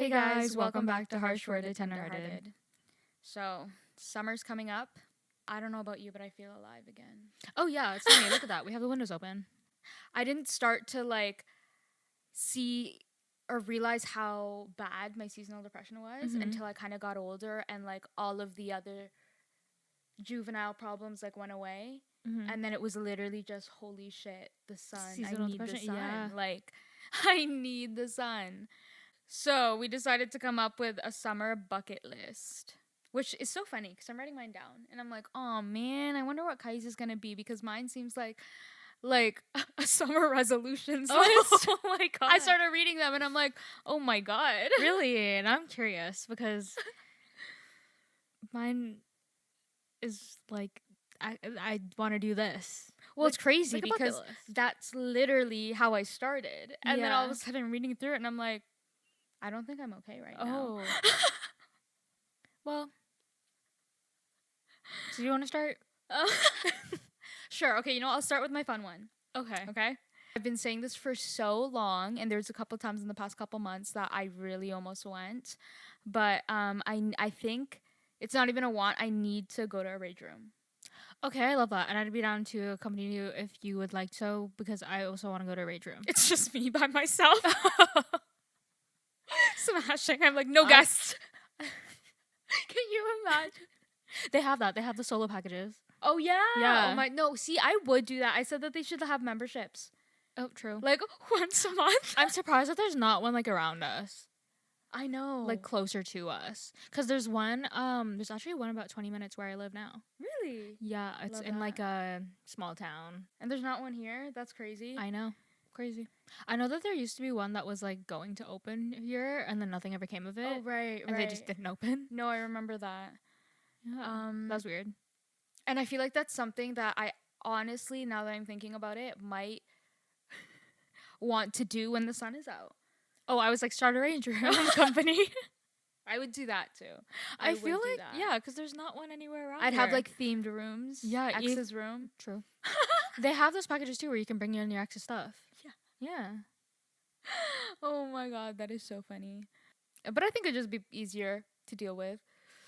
Hey guys, welcome back to Harsh Worded Tenderhearted. So, summer's coming up. I don't know about you, but I feel alive again. Oh yeah, it's sunny. Look at that. We have the windows open. I didn't start to see or realize how bad my seasonal depression was until I kind of got older and all of the other juvenile problems went away. And then it was literally just, holy shit, the sun. Seasonal I need depression, the sun. yeah. I need the sun. So we decided to come up with a summer bucket list, which is so funny because I'm writing mine down and I'm like, oh man, I wonder what Kai's is going to be because mine seems like a summer resolutions list. Oh my god. I started reading them and I'm like, oh my god. Really? And I'm curious because mine is I want to do this. Well, it's crazy like a bucket because list. that's literally how I started. And then all of Yeah. a sudden I'm reading through it and I'm like, I don't think I'm okay right now. Oh. Well. So you want to start? Sure. Okay, I'll start with my fun one. Okay. Okay? I've been saying this for so long, and there's a couple times in the past couple months that I really almost went. But I think it's not even a want. I need to go to a rage room. Okay, I love that. And I'd be down to accompany you if you would like so, because I also want to go to a rage room. It's just me by myself. Smashing. I'm like, no guests. Can you imagine? They have that. They have the solo packages. Oh, yeah. Yeah. Oh, my. No, see, I would do that. I said that they should have memberships. Oh, true. Once a month. I'm surprised that there's not one around us. I know. Closer to us. Because there's actually one about 20 minutes where I live now. Really? Yeah, it's Love in that. a small town. And there's not one here? That's crazy. I know. Crazy. I know that there used to be one that was going to open here and then nothing ever came of it. Oh, right, And they just didn't open. No, I remember that. Yeah. That's weird. And I feel like that's something that I honestly, now that I'm thinking about it, might want to do when the sun is out. Oh, I was start a rage room company. I would do that too. I feel like, yeah, because there's not one anywhere around I'd here. have themed rooms. Yeah, Ex's room. True. They have those packages too where you can bring in your ex's stuff. Yeah. Yeah. Oh my god, that is so funny. But I think it'd just be easier to deal with.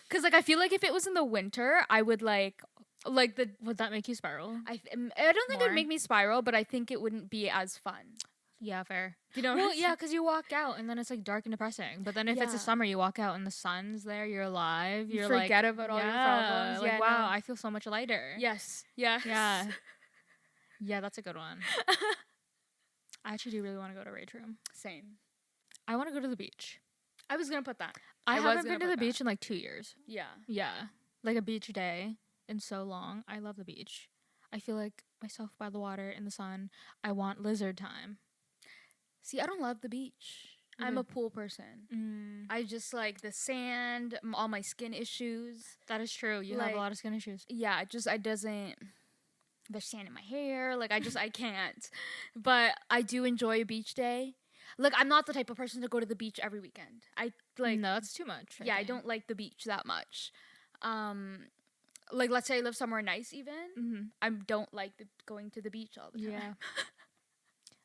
Because I feel like if it was in the winter, I would Would that make you spiral? I don't think it'd make me spiral, but I think it wouldn't be as fun. Yeah, fair. You know? Well, yeah, because you walk out and then it's dark and depressing. But then if it's a summer, you walk out and the sun's there, you're alive. You forget about all your problems. Yeah, wow, I feel so much lighter. Yes. Yes. Yeah. Yeah, that's a good one. I actually do really want to go to rage room. Same. I want to go to the beach. I was gonna put that. I haven't been to the beach in 2 years. Yeah. Yeah. A beach day in so long. I love the beach. I feel like myself by the water in the sun. I want lizard time. See, I don't love the beach. I'm a pool person. I just like the sand, all my skin issues. That is true. You have a lot of skin issues. Yeah, there's sand in my hair. I can't. But I do enjoy a beach day. I'm not the type of person to go to the beach every weekend. No, that's too much. I don't like the beach that much. Let's say I live somewhere nice even. I don't like going to the beach all the time. Yeah.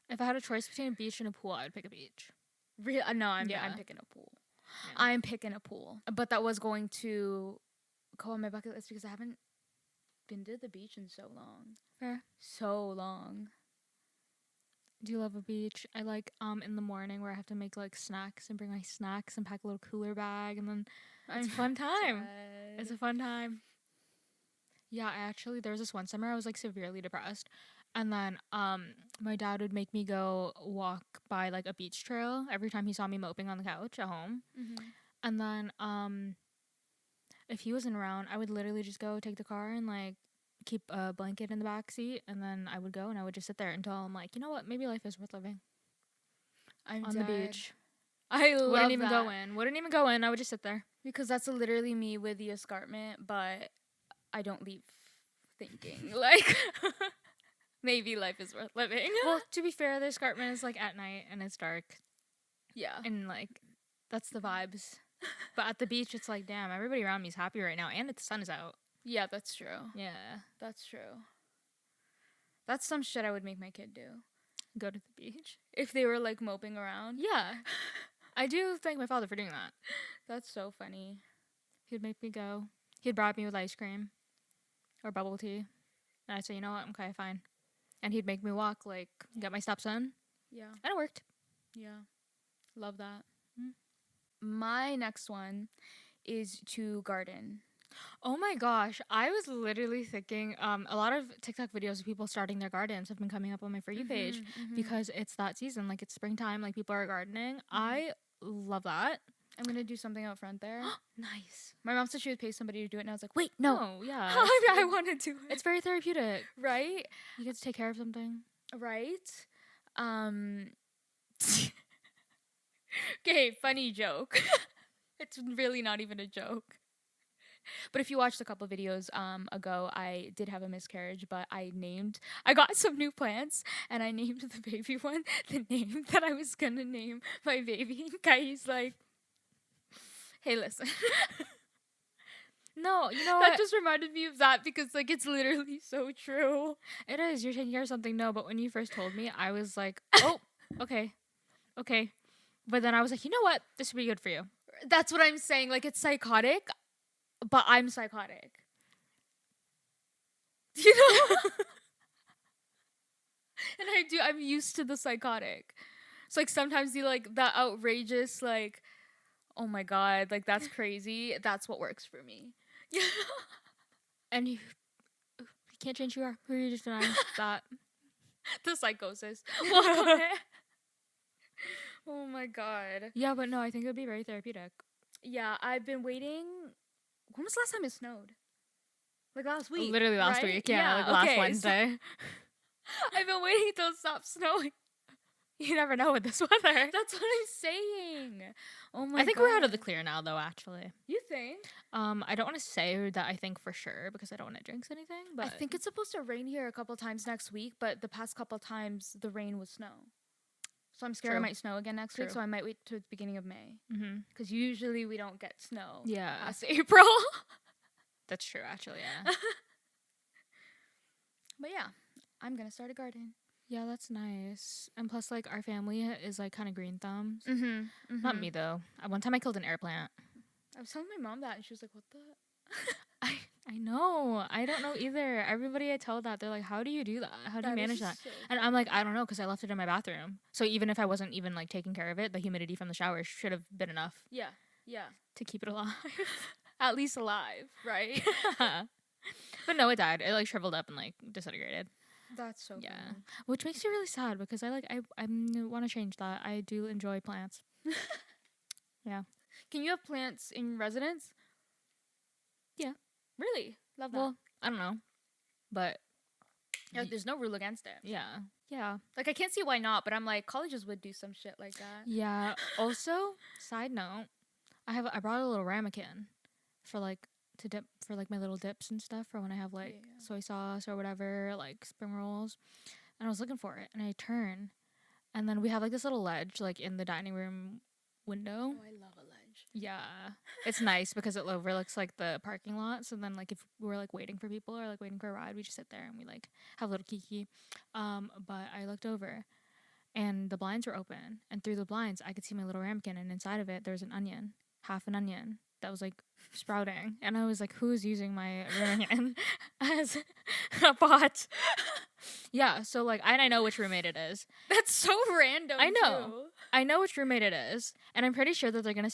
If I had a choice between a beach and a pool, I'd pick a beach. Really? No, I'm picking a pool. Yeah. I'm picking a pool. But that was going to go on my bucket list because I haven't been to the beach in so long. Fair. So long. Do you love a beach? I in the morning where I have to make snacks and bring my snacks and pack a little cooler bag and then it's a fun time. Dead. It's a fun time. Yeah, there was this one summer I was severely depressed. And then my dad would make me go walk by a beach trail every time he saw me moping on the couch at home. And then if he wasn't around, I would literally just go take the car and keep a blanket in the back seat, and then I would go and I would just sit there until I'm you know what, maybe life is worth living. I'm on dead. The beach. I love Wouldn't even that. Wouldn't even go in. I would just sit there. Because that's literally me with the escarpment, but I don't leave thinking maybe life is worth living. Well, to be fair, the escarpment is at night and it's dark. Yeah. And that's the vibes. But at the beach, it's damn, everybody around me is happy right now and the sun is out. Yeah, that's true. Yeah. That's true. That's some shit I would make my kid do. Go to the beach. If they were moping around. Yeah. I do thank my father for doing that. That's so funny. He'd make me go. He'd bribe me with ice cream or bubble tea. And I'd say, you know what? Okay, fine. And he'd make me walk, like, get my steps in. Yeah. And it worked. Yeah. Love that. Mm. My next one is to garden. Oh my gosh. I was literally thinking a lot of TikTok videos of people starting their gardens have been coming up on my For You page because it's that season. Like, it's springtime. Like, people are gardening. I love that. I'm going to do something out front there. Nice. My mom said she would pay somebody to do it, and I was like, wait, no. Oh, yeah. I want to do it. It's very therapeutic. Right? You get to take care of something. Right? Okay, funny joke. It's really not even a joke. But if you watched a couple videos ago, I did have a miscarriage, but I got some new plants, and I named the baby one the name that I was going to name my baby. And Kai's like, hey, listen. No, you know That what? just reminded me of that because, like, it's literally so true. It is. You're taking care of something. No, but when you first told me, I was like, oh, okay. But then I was like, you know what? This would be good for you. That's what I'm saying. Like, it's psychotic, but I'm psychotic. You know? And I'm used to the psychotic. So, like, sometimes the outrageous, like, oh my God, like, that's crazy. That's what works for me. Yeah. And you can't change who you are. Who are you just denying that? The psychosis. Oh my God. Yeah, but no, I think it would be very therapeutic. Yeah, I've been waiting. When was the last time it snowed? Like last week. Literally last right? week. Yeah, like last Wednesday. So I've been waiting till it stops snowing. You never know with this weather. That's what I'm saying. Oh my God. I think we're out of the clear now, though, actually. You think? I don't want to say that I think for sure because I don't want to jinx anything, but I think it's supposed to rain here a couple times next week, but the past couple times the rain was snow. So I'm scared it might snow again next week, so I might wait to the beginning of May. Because usually we don't get snow. Yeah. Past April. That's true, actually, yeah. But yeah, I'm going to start a garden. Yeah, that's nice. And plus, like, our family is, like, kind of green thumbs. Not Not me, though. One time I killed an air plant. I was telling my mom that, and she was like, what the? I know. I don't know either. Everybody I tell that, they're like, how do you do that? How do you manage that? So And I'm like, I don't know, because I left it in my bathroom. So even if I wasn't even, like, taking care of it, the humidity from the shower should have been enough. Yeah. To keep it alive. At least alive, right? But no, it died. It, like, shriveled up and, like, disintegrated. That's so Yeah. cool. Which makes me really sad because I want to change that. I do enjoy plants. Yeah. Can you have plants in residence? Yeah. Really? Love that. Well, I don't know. But yeah, there's no rule against it. yeah. Yeah. Like, I can't see why not, but I'm like, colleges would do some shit like that. Yeah. Also, side note, I brought a little ramekin for like to dip for like my little dips and stuff for when I have like soy sauce or whatever, like spring rolls. And I was looking for it and I turn and then we have like this little ledge like in the dining room window. Oh, I love a ledge. Yeah. It's nice because it overlooks like the parking lot. So then like if we're like waiting for people or like waiting for a ride, we just sit there and we like have a little kiki. But I looked over and the blinds were open and through the blinds I could see my little ramekin and inside of it there's an onion, half an onion that was like sprouting. And I was like, who's using my ramekin as a pot? Yeah, so like I know which roommate it is. That's so random. I know. Too. I know which roommate it is, and I'm pretty sure that they're gonna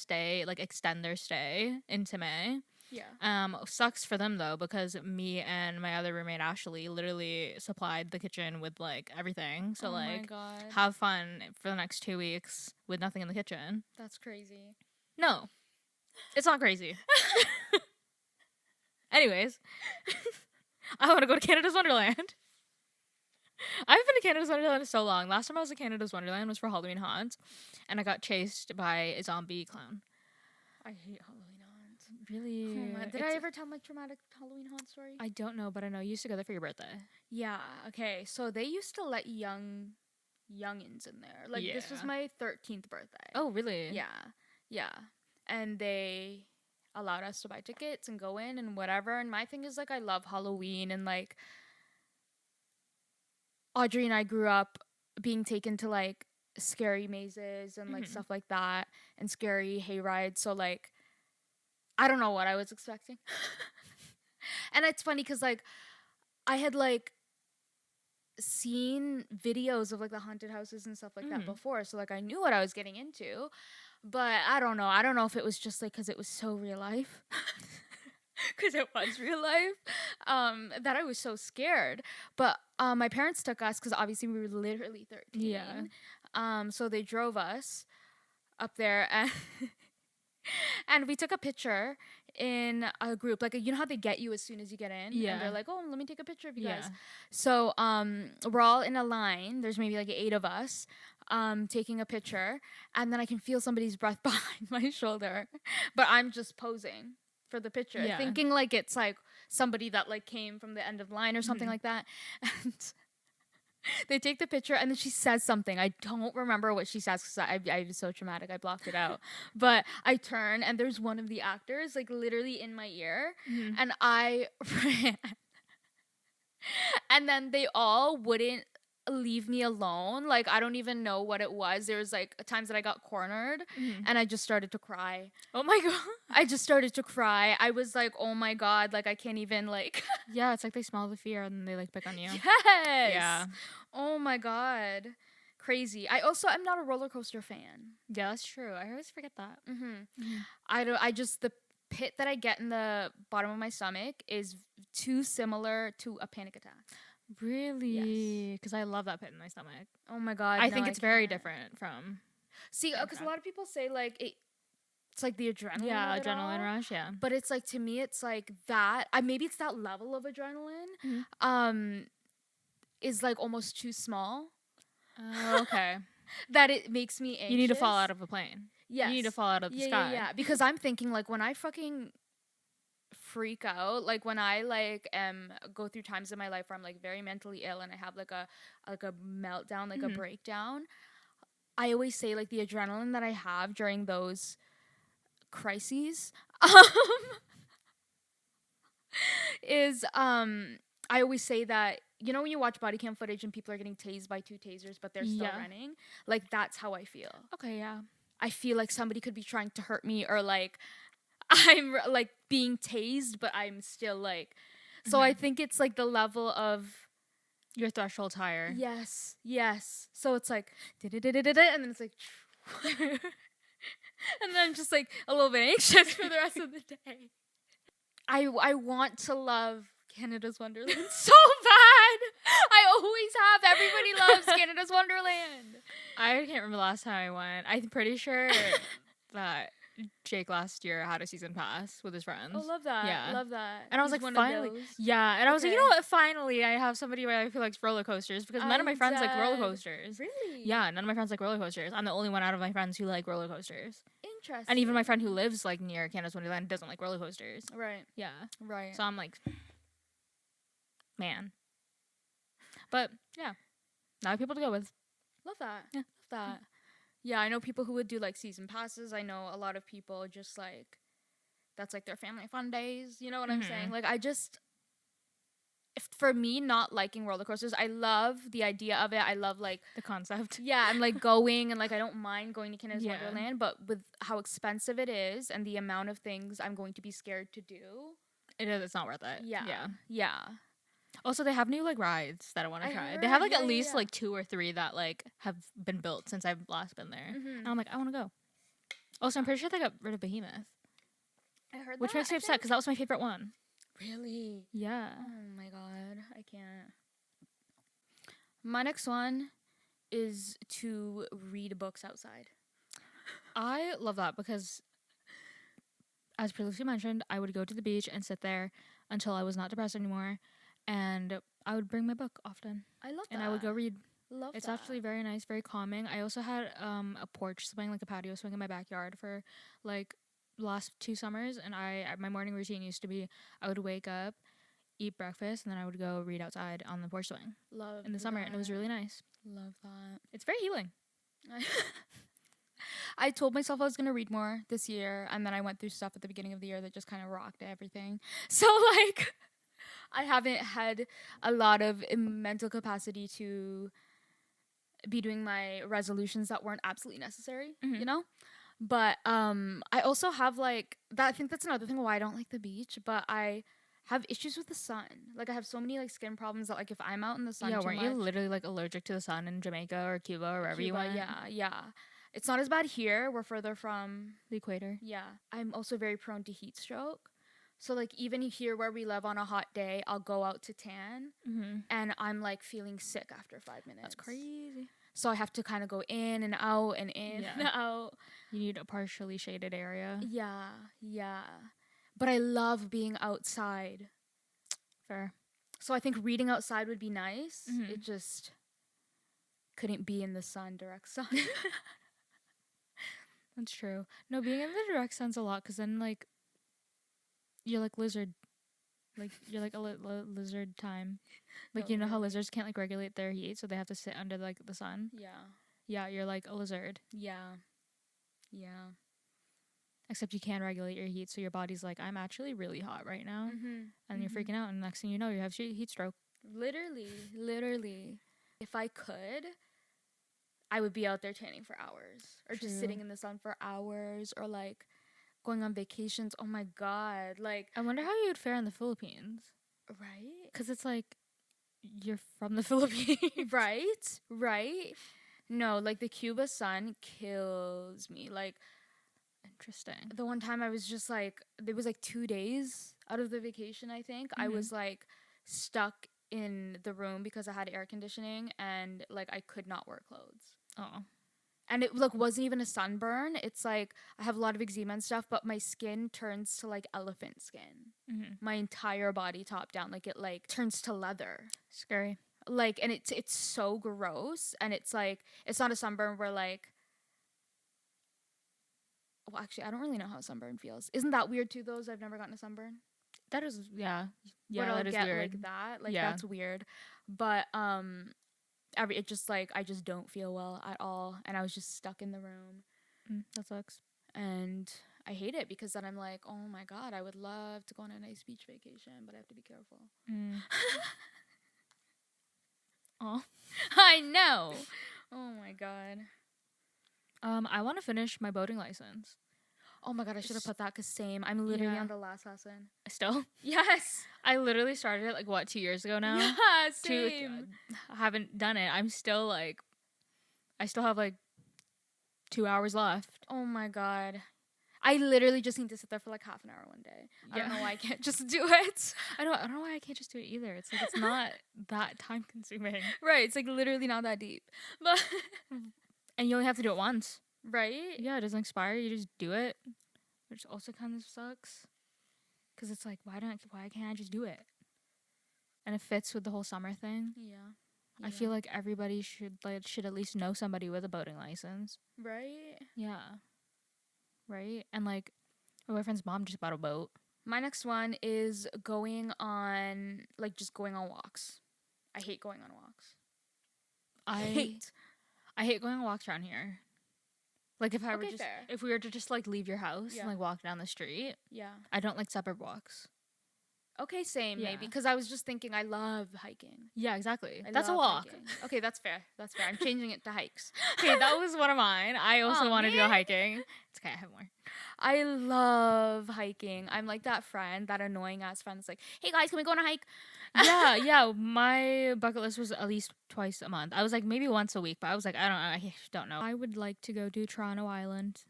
extend their stay into May. Yeah. Sucks for them though because me and my other roommate Ashley literally supplied the kitchen with like everything. So my God. have fun for the next 2 weeks with nothing in the kitchen. That's crazy. No, it's not crazy. Anyways, I want to go to Canada's Wonderland. I haven't been to Canada's Wonderland in so long. Last time I was at Canada's Wonderland was for Halloween Haunt, and I got chased by a zombie clown. I hate Halloween haunts. Really? Oh did I ever tell my traumatic Halloween haunt story? I don't know, but I know you used to go there for your birthday. Yeah. Okay. So they used to let youngins in there. Like this was my 13th birthday. Oh, really? Yeah. And they allowed us to buy tickets and go in and whatever. And my thing is like I love Halloween and like Audrey and I grew up being taken to like scary mazes and like Mhm. stuff like that and scary hay rides. So like I don't know what I was expecting. And it's funny cuz like I had like seen videos of like the haunted houses and stuff like that Mhm. before, so like I knew what I was getting into. But I don't know. I don't know if it was just like cuz it was so real life. Cuz it was real life. That I was so scared. But my parents took us cuz obviously we were literally 13. Yeah. So they drove us up there and and we took a picture in a group. Like you know how they get you as soon as you get in, and Yeah. they're like, "Oh, let me take a picture of you Yeah. guys." So we're all in a line. There's maybe like 8 of us taking a picture, and then I can feel somebody's breath behind my shoulder, but I'm just posing for the picture, Yeah. thinking like it's like somebody that like came from the end of the line or something Mhm. like that. And they take the picture and then she says something. I don't remember what she says because I was so traumatic. I blocked it out. But I turn and there's one of the actors like literally in my ear, Mhm. and I ran. And then they all wouldn't leave me alone. Like I don't even know what it was. There was like times that I got cornered Mhm. and I just started to cry. Oh my god. I just started to cry. I was like, "Oh my god, like I can't even like." Yeah, it's like they smell the fear and they like pick on you. Yes. Yeah. Oh my god. Crazy. I'm not a roller coaster fan. Yeah, that's true. I always forget that. Mhm. Mhm. I just the pit that I get in the bottom of my stomach is too similar to a panic attack. Really? Because I love that pit in my stomach. Oh my god. I no, think it's very can't. different from. See, panic because a attack. lot of people say like it's like the adrenaline. Yeah, of it adrenaline all. rush. Yeah. But it's like to me, it's like that. Maybe it's that level of adrenaline. Mhm. Is like almost too small. Oh, okay. That it makes me anxious. You need to fall out of a plane. Yes. You need to fall out of the Yeah, sky. yeah. Because I'm thinking like when I fucking freak out, like when I like go through times in my life where I'm like very mentally ill and I have like a meltdown, like a Mhm. breakdown, I always say like the adrenaline that I have during those crises is I always say that you know when you watch body cam footage and people are getting tased by 2 tasers but they're still Yeah. running, like that's how I feel. Okay. Yeah. I feel like somebody could be trying to hurt me, or like I'm like being tased but I'm still like, so I think it's like the level of Your threshold's higher. yes, so it's like and then it's like and then I'm just like a little bit anxious for the rest of the day. I want to love Canada's Wonderland so bad. I always have. Everybody loves Canada's Wonderland. I can't remember the last time I went. I'm pretty sure that Jake last year had a season pass with his friends. Oh, love that. Yeah. Love that. And I was He's like, one finally. of those. Yeah. And I was like, you Okay. know what? Finally, I have somebody where I feel like roller coasters because none of my I'm friends like roller dead. coasters. Really? Yeah, none of my friends like roller coasters. I'm the only one out of my friends who like roller coasters. Interesting. And even my friend who lives like near Canada's Wonderland doesn't like roller coasters. Right. Yeah. Right. So I'm like, man. But yeah, now people to go with. Love that. Yeah. Love that. Yeah, I know people who would do like season passes. I know a lot of people just like that's like their family fun days. You know what I'm saying? Like I just for me not liking roller coasters, I love the idea of it. I love like The concept. yeah, and like going and like I don't mind going to Canada's Yeah. Wonderland, but with how expensive it is and the amount of things I'm going to be scared to do. It is. It's not worth it. Yeah. Yeah. Yeah. Also, they have new like rides that I want to I try. heard, They have like yeah, at yeah, least yeah. like 2 or 3 that like have been built since I've last been there. And I'm like, I want to go. Also, I'm pretty sure they got rid of Behemoth, I heard which that, makes me I upset think. because that was my favorite one. Really? Yeah. Oh my god, I can't. My next one is to read books outside. I love that because, as previously mentioned, I would go to the beach and sit there until I was not depressed anymore, and I would bring my book often, I love that. and I would go read. Love It's that. actually very nice, very calming. I also had a porch swing, like a patio swing in my backyard for like last 2 summers, and my morning routine used to be I would wake up, eat breakfast, and then I would go read outside on the porch swing Love in the summer, and it was really nice. Love that. It's very healing. I told myself I was going to read more this year, and then I went through stuff at the beginning of the year that just kind of rocked everything. So, like, I haven't had a lot of mental capacity to be doing my resolutions that weren't absolutely necessary, Mhm. you know? But I also have like that. I think that's another thing why I don't like the beach. But I have issues with the sun. Like I have so many like skin problems that like if I'm out in the sun Yeah, too weren't much, you literally like allergic to the sun in Jamaica or Cuba or wherever you Cuba, went? yeah. It's not as bad here. We're further from The equator. yeah. I'm also very prone to heat stroke. So like even here where we live on a hot day, I'll go out to tan Mm-hmm. and I'm like feeling sick after 5 minutes. That's crazy. So I have to kind of go in and out and in and out. You need a partially shaded area. Yeah. But I love being outside. Fair. So I think reading outside would be nice. Mhm. It just couldn't be in the sun, direct sun. That's true. No, being in the direct sun's a lot because then like you're like lizard, like you're like a lizard time. Like No, you know how literally. lizards can't like regulate their heat, so they have to sit under like the sun. Yeah. Yeah, you're like a lizard, Yeah. except you can regulate your heat, so your body's like, I'm actually really hot right now, and you're freaking out, and next thing you know, you have heat stroke. Literally. If I could, I would be out there tanning for hours or just True. sitting in the sun for hours or like going on vacations. Oh my God. Like, I wonder how you would fare in the Philippines, right? because it's like you're from the Philippines. Right. No, like the Cuba sun kills me. Like, Interesting. the one time I was just like, it was like 2 days out of the vacation, I think. I was like stuck in the room because I had air conditioning and like I could not wear clothes. Oh. And it like wasn't even a sunburn. It's like I have a lot of eczema and stuff, but my skin turns to like elephant skin. My entire body top down, like it like turns to leather. Scary. Like, and it's so gross. And it's like it's not a sunburn where like, well, actually, I don't really know how a sunburn feels. Isn't that weird too? Those I've never gotten a sunburn. That is But that I'll is get weird. like that. Like Yeah. that's weird. But it just like I just don't feel well at all, and I was just stuck in the room, That sucks. and I hate it because then I'm like, oh my God, I would love to go on a nice beach vacation, but I have to be careful. Oh. I know. Oh my God. I want to finish my boating license. Oh my God, I should have put that because same. I'm literally on the last lesson. Still? Yes. I literally started it like 2 years ago now. Yeah, same. I haven't done it. I'm still like, I still have like 2 hours left. Oh my God. I literally just need to sit there for like half an hour one day. I don't know why I can't just do it. I don't know why I can't just do it either. It's like it's not that time consuming. Right. It's like literally not that deep. But and you only have to do it once. right? Yeah, it doesn't expire. You just do it, which also kind of sucks. Cause it's like why can't I just do it? And it fits with the whole summer thing. Yeah. I feel like everybody should at least know somebody with a boating license. Right? Yeah. Right? And like my boyfriend's mom just bought a boat. My next one is going on walks. I hate going on walks. I hate going on walks around here. Like if we were to just like leave your house and like walk down the street. Yeah. I don't like suburb walks. Okay, same maybe because I was just thinking I love hiking. Yeah, exactly. I That's a love walk. hiking. Okay, that's fair. I'm changing it to hikes. Okay, that was one of mine. I also wanted to go hiking. It's okay, I have more. I love hiking. I'm like that friend, that annoying ass friend that's like, hey guys, can we go on a hike? Yeah. My bucket list was at least twice a month. I was like maybe once a week, but I was like, I don't know. I would like to go to Toronto Island.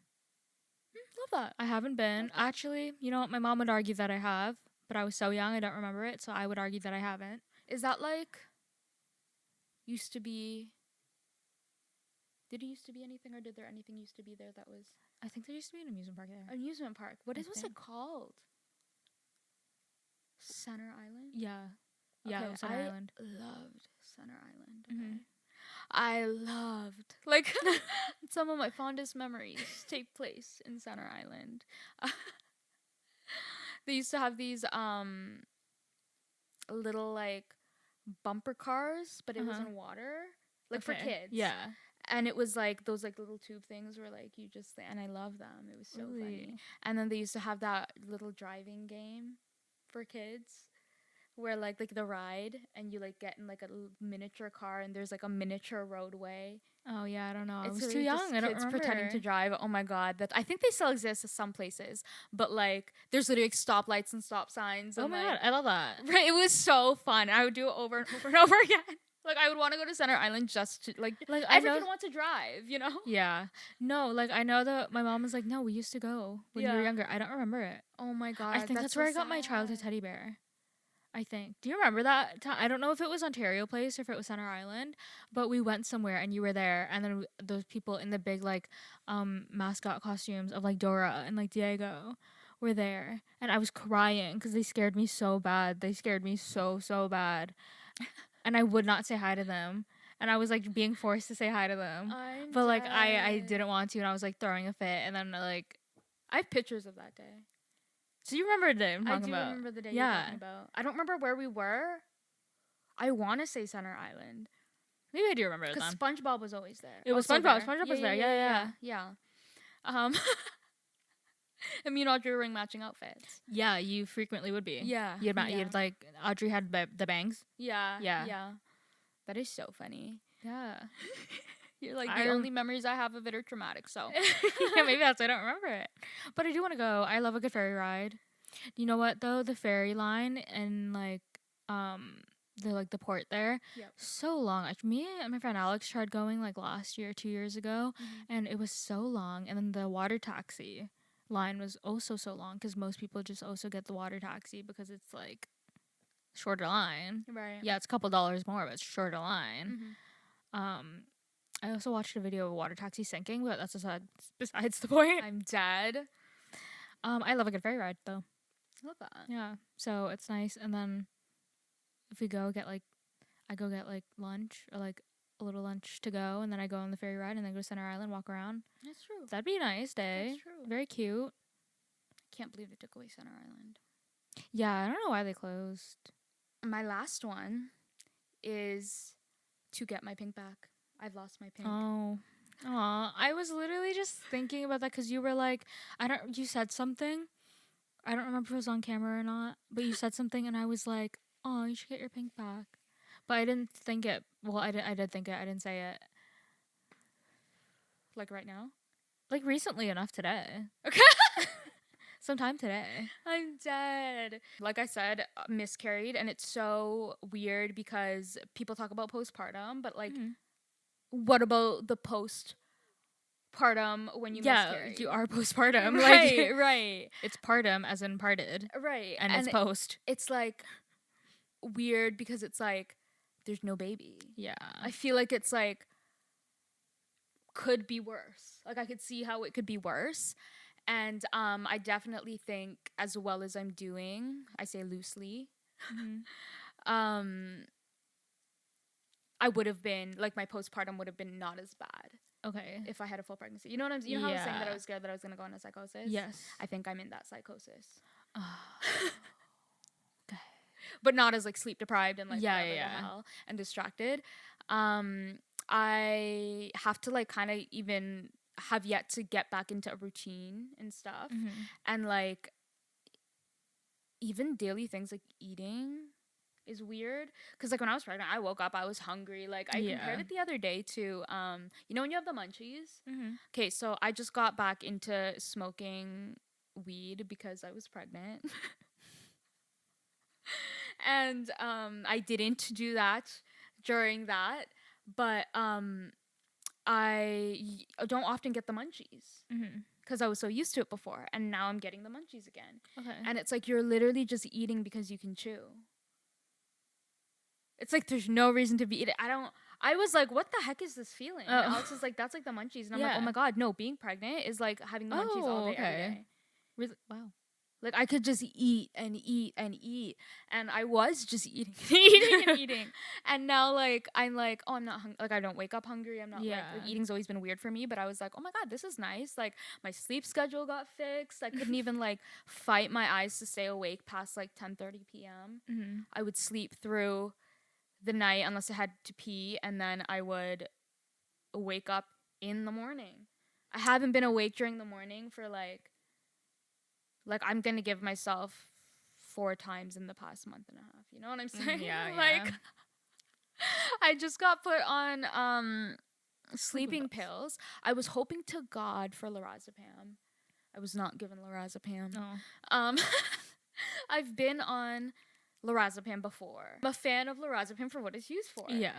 Love that. I haven't been. Actually, you know what? My mom would argue that I have, but I was so young I don't remember it, so I would argue that I haven't. Is that like used to be? Did it used to be anything, or did there anything used to be there that was? I think there used to be an amusement park there. Amusement park. What was it called? Center Island? Yeah. Yeah, Okay, it was Center Island. Loved Center Island. Okay. I loved some of my fondest memories take place in Center Island. They used to have these little like bumper cars, but it was in water, like for kids. Yeah. And it was like those like little tube things where like you just, and I love them. It was so funny. And then they used to have that little driving game for kids. where like the ride and you like get in like a miniature car and there's like a miniature roadway. Oh yeah, I don't know. I It's was too really young. just I don't kids pretending remember. to drive. Oh my god, that I think they still exist in some places, but like there's literally like stoplights and stop signs Oh and my like god, I love that. right. It was so fun. I would do it over and over and over again. Like I would want to go to Center Island just to like Like I every know. kid wants to drive, you know? Yeah. No, like I know that my mom was like, no, we used to go when you were Yeah. younger. I don't remember it. Oh my I god, think that's that's so where I got my childhood sad. teddy bear. I think. Do you remember that? I don't know if it was Ontario Place or if it was Center Island, but we went somewhere and you were there, and then those people in the big like mascot costumes of like Dora and like Diego were there, and I was crying because they scared me so bad. They scared me so bad, and I would not say hi to them, and I was like being forced to say hi to them, I'm but like I dead. didn't want to, and I was like throwing a fit, and then like I have pictures of that day. so you remember the day I'm I talking do about? remember the day you're Yeah, talking about. I don't remember where we were. I want to say Center Island maybe I do remember it because then. SpongeBob was always there. It Oh, was still SpongeBob. there. SpongeBob was there. Yeah. Yeah. Um, and me and Audrey were wearing matching outfits. Yeah, you frequently would be. Yeah. You'd like Audrey had the bangs. Yeah. Yeah. Yeah. That is so funny. Yeah. You're like I the only memories I have of it are traumatic. So yeah, maybe that's why I don't remember it. But I do want to go. I love a good ferry ride. You know what though? The ferry line and like the port there, Yep. so long. Like me and my friend Alex tried going like last year, 2 years ago, Mm-hmm. and it was so long. And then the water taxi line was also so long because most people just also get the water taxi because it's like shorter line. Right. Yeah, it's a couple dollars more, but it's shorter line. Mm-hmm. I also watched a video of a water taxi sinking, but that's besides the point. I'm dead. I love a good ferry ride though. Love that. Yeah, so it's nice. And then if we go get like, I go get like lunch or like a little lunch to go, and then I go on the ferry ride and then go to Center Island, walk around. That's true. That'd be a nice day. That's true. Very cute. Can't believe they took away Center Island. Yeah, I don't know why they closed. My last one is to get my pink back. I've lost my pink. Oh. Aw, I was literally just thinking about that because you were like, you said something. I don't remember if it was on camera or not, but you said something and I was like, oh, you should get your pink back. But I didn't think it. Well, I did think it. I didn't say it. Like right now? Like recently enough today. Okay. Sometime today. I'm dead. Like I said, miscarried, and it's so weird because people talk about postpartum, but like, what about the postpartum when you miscarry? You are postpartum. Right, Like, right. it's partum as in parted. Right. And it's post. It's like weird because it's like there's no baby. Yeah. I feel like it's like could be worse. Like I could see how it could be worse. And I definitely think as well as I'm doing, I say loosely, I would have been like my postpartum would have been not as bad Okay. if I had a full pregnancy. You know what I'm you know how I was saying that I Yeah. was scared that I was gonna go into psychosis? Yes. I think I'm in that psychosis. Okay. But not as like sleep deprived and like Yeah, whatever the yeah. hell and distracted. I have to like kind of even have yet to get back into a routine and stuff. And like even daily things like eating is weird because like when I was pregnant I woke up I was hungry. Like I compared it the other day to you know when you have the munchies. Okay, so I just got back into smoking weed because I was pregnant. And I didn't do that during that, but I don't often get the munchies because I was so used to it before, and now I'm getting the munchies again. Okay. And it's like you're literally just eating because you can chew. It's like there's no reason to be eating. I was like, what the heck is this feeling? And Alex was like, that's like the munchies. And I'm like, oh my God, no, being pregnant is like having the munchies all day, every day. Really? Wow. Like I could just eat and eat and eat, and I was just eating, eating and eating, and now like I'm like, oh, I'm not hungry. Like I don't wake up hungry. I'm not like eating's always been weird for me, but I was like, oh my God, this is nice. Like my sleep schedule got fixed. I couldn't even like fight my eyes to stay awake past like 10:30 p.m. I would sleep through the night unless I had to pee, and then I would wake up in the morning. I haven't been awake during the morning for like I'm going to give myself 4 times in the past month and a half. You know what I'm saying? Yeah, Like, yeah. I just got put on sleeping pills. I was hoping to God for lorazepam. I was not given lorazepam. Oh. I've been on lorazepam before. I'm a fan of lorazepam for what it's used for. Yeah.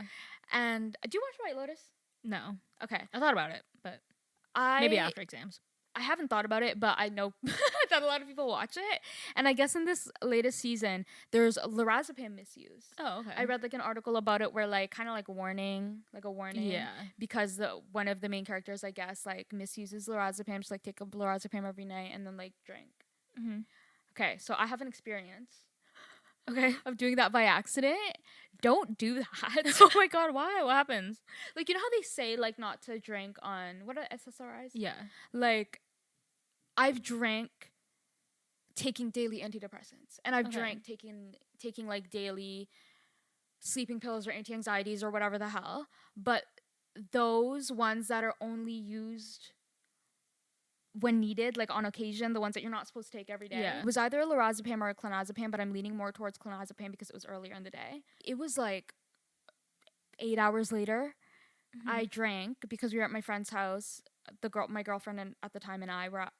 And do you watch White Lotus? No. Okay. I thought about it, but maybe after exams. I haven't thought about it, but I know that a lot of people watch it. And I guess in this latest season, there's lorazepam misuse. Oh, okay. I read like an article about it where like kind of like a warning. Yeah. Because one of the main characters, I guess, like misuses lorazepam, just like take a lorazepam every night and then like drink. Mm-hmm. Okay, so I have an experience. Okay, of doing that by accident. Don't do that. Oh my God, why? What happens? Like, you know how they say like not to drink on what are SSRIs? Yeah. Like, I've drank taking daily antidepressants, and I've drank taking like daily sleeping pills or anti-anxieties or whatever the hell. But those ones that are only used when needed, like on occasion, the ones that you're not supposed to take every day. Yeah. It was either a lorazepam or a clonazepam, but I'm leaning more towards clonazepam because it was earlier in the day. It was like 8 hours later. Mm-hmm. I drank because we were at my friend's house. My girlfriend at the time and I were at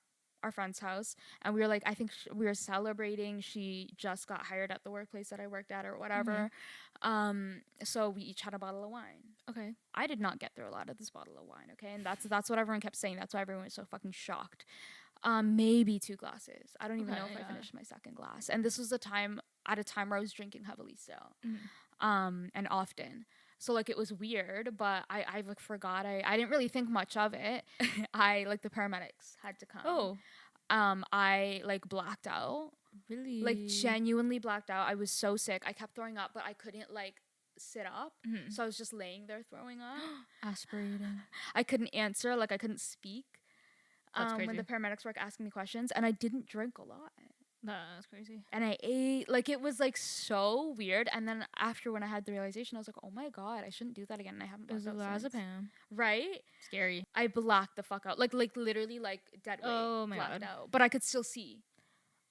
our friend's house, and we were like, I think we were celebrating. She just got hired at the workplace that I worked at or whatever. So we each had a bottle of wine. Okay. I did not get through a lot of this bottle of wine, okay? And that's what everyone kept saying. That's why everyone was so fucking shocked. Maybe 2 glasses. I don't even know if I finished my second glass. And this was at a time where I was drinking heavily still. And often. So like it was weird, but I like forgot. I didn't really think much of it. The paramedics had to come. Oh. I like blacked out. Really? Like genuinely blacked out. I was so sick. I kept throwing up, but I couldn't like sit up. So I was just laying there throwing up. Aspirating. I couldn't answer, like I couldn't speak. That's crazy. When the paramedics were asking me questions, and I didn't drink a lot. That's crazy. And I ate, like it was like so weird. And then after when I had the realization, I was like, oh my God, I shouldn't do that again. And I haven't blacked out since. Lorazepam. Right? Scary. I blacked the fuck out. Like literally like dead weight. Oh my blacked God. out. But I could still see.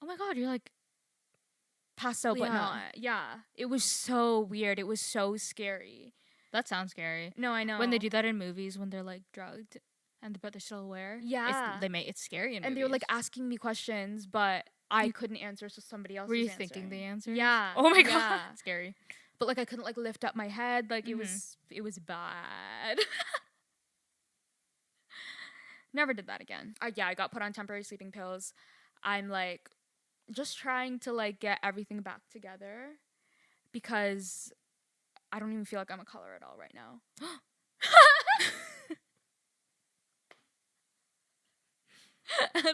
Oh my God, you're like passed out, but not. Yeah. It was so weird. It was so scary. That sounds scary. No, I know. When they do that in movies, when they're like drugged but they're still aware. Yeah. It's scary in movies. And they were like asking me questions, but I couldn't answer, so somebody else Were you answering. thinking the answer? Yeah. Oh my God. Yeah. Scary. But like I couldn't like lift up my head. Like it was bad. Never did that again. I got put on temporary sleeping pills. I'm like just trying to like get everything back together because I don't even feel like I'm a color at all right now.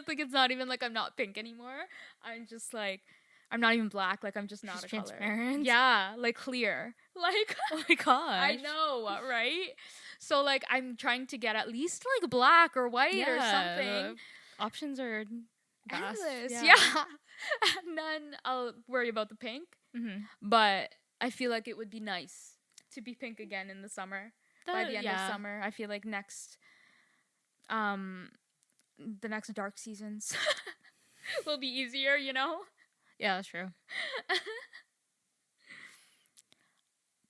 Like it's not even like I'm not pink anymore. I'm just like I'm not even black. Like I'm just not a transparent. Color. Yeah, like clear. Like oh my God. I know, right? So like I'm trying to get at least like black or white or something. Options are vast. Endless. Yeah. And then I'll worry about the pink. But I feel like it would be nice to be pink again in the summer. By the end of summer, I feel like the next dark seasons will be easier, you know? Yeah, that's true.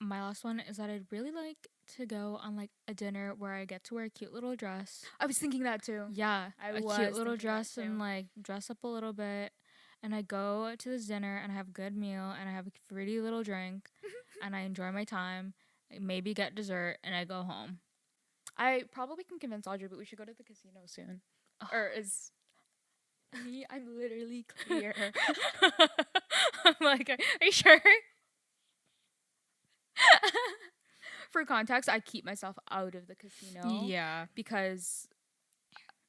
My last one is that I'd really like to go on like a dinner where I get to wear a cute little dress. I was thinking that too. Yeah, a cute little dress and like dress up a little bit. And I go to this dinner and I have a good meal and I have a pretty little drink and I enjoy my time. Maybe get dessert and I go home. I probably can convince Audrey, but we should go to the casino soon. Or is me? I'm literally clear. I'm like, are you sure? For context, I keep myself out of the casino. Yeah. Because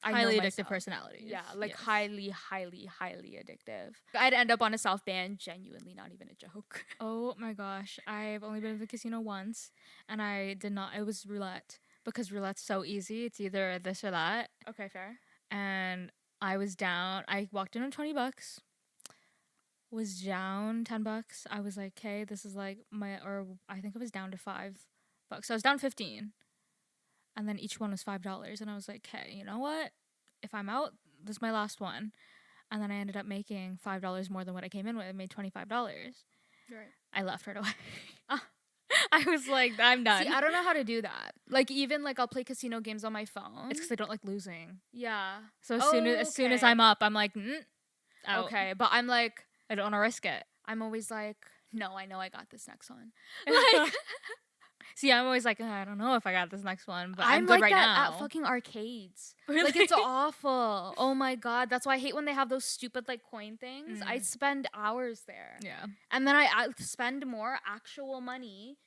highly addictive personalities. Yeah, like highly, highly, highly addictive. I'd end up on a South Band, genuinely not even a joke. Oh my gosh. I've only been to the casino once and I did not, it was roulette because roulette's so easy. It's either this or that. Okay, fair. And I was down, I walked in on $20, was down $10. I was like, okay, this is like I think I was down to $5. So I was down 15. And then each one was $5. And I was like, okay, you know what? If I'm out, this is my last one. And then I ended up making $5 more than what I came in with. I made $25. Right. I left right away. I was like, I'm done. See, I don't know how to do that. Like, even like I'll play casino games on my phone. It's because I don't like losing. Yeah. So as soon as I'm up, I'm like, out. Okay, but I'm like, I don't want to risk it. I'm always like, no, I know I got this next one. Like, see, I'm always like, I don't know if I got this next one, but I'm good like right that now. at fucking arcades. Really? Like, it's awful. Oh my god, that's why I hate when they have those stupid like coin things. I spend hours there. Yeah. And then I spend more actual money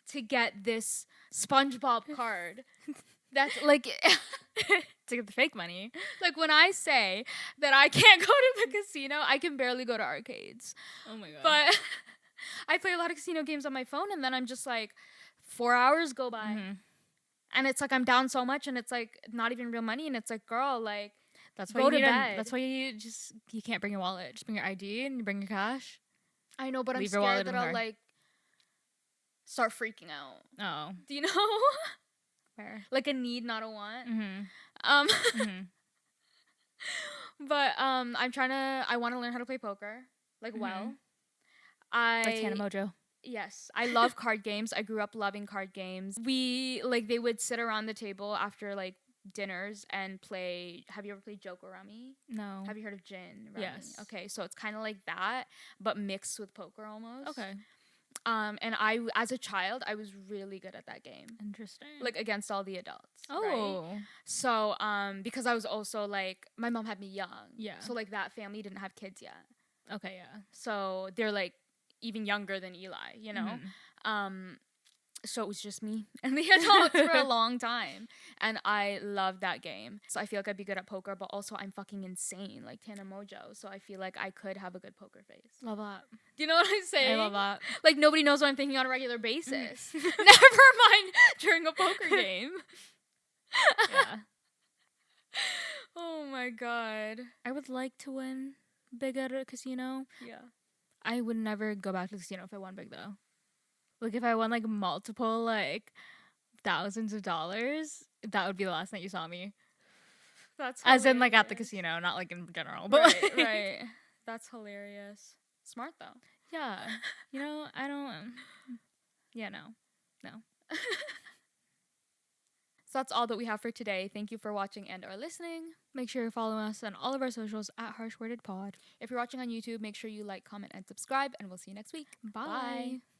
to get this SpongeBob card. That's like to get the fake money. like when I say that I can't go to the casino, I can barely go to arcades. Oh my god. But I play a lot of casino games on my phone, and then I'm just like 4 hours go by. And it's like I'm down so much, and it's like not even real money, and it's like, girl, like that's why go you to need bed. That's why you can't bring your wallet. Just bring your ID and you bring your cash. I know, but Leave I'm your wallet scared in that the I'll car. like start freaking out. Oh. Do you know? Fair. Like a need, not a want. Mm-hmm. But I want to learn how to play poker like well. Like Tana Mojo. Yes, I love card games. I grew up loving card games. They would sit around the table after like dinners and play. Have you ever played Joker Rummy? No. Have you heard of Gin Rummy? Yes. Okay, so it's kind of like that, but mixed with poker almost. Okay. And as a child, I was really good at that game. Interesting. Like against all the adults. Oh. Right? So, because I was also like, my mom had me young. Yeah. So like that family didn't have kids yet. Okay, yeah. So they're like even younger than Eli, you know? So it was just me and the adults for a long time. And I loved that game. So I feel like I'd be good at poker, but also I'm fucking insane, like Tana Mojo. So I feel like I could have a good poker face. Love that. Do you know what I'm saying? I love that. Like nobody knows what I'm thinking on a regular basis. Never mind during a poker game. Yeah. Oh my god. I would like to win big at a casino. Yeah. I would never go back to the casino if I won big though. Like if I won like multiple like thousands of dollars, that would be the last night you saw me. That's as in like at the hilarious. casino, not like in general. But Right, like, right. That's hilarious. Smart though. yeah. You know, I don't. Yeah, no. So that's all that we have for today. Thank you for watching and or listening. Make sure you follow us on all of our socials at Harsh Worded Pod. If you're watching on YouTube, make sure you like, comment, and subscribe, and we'll see you next week. Bye.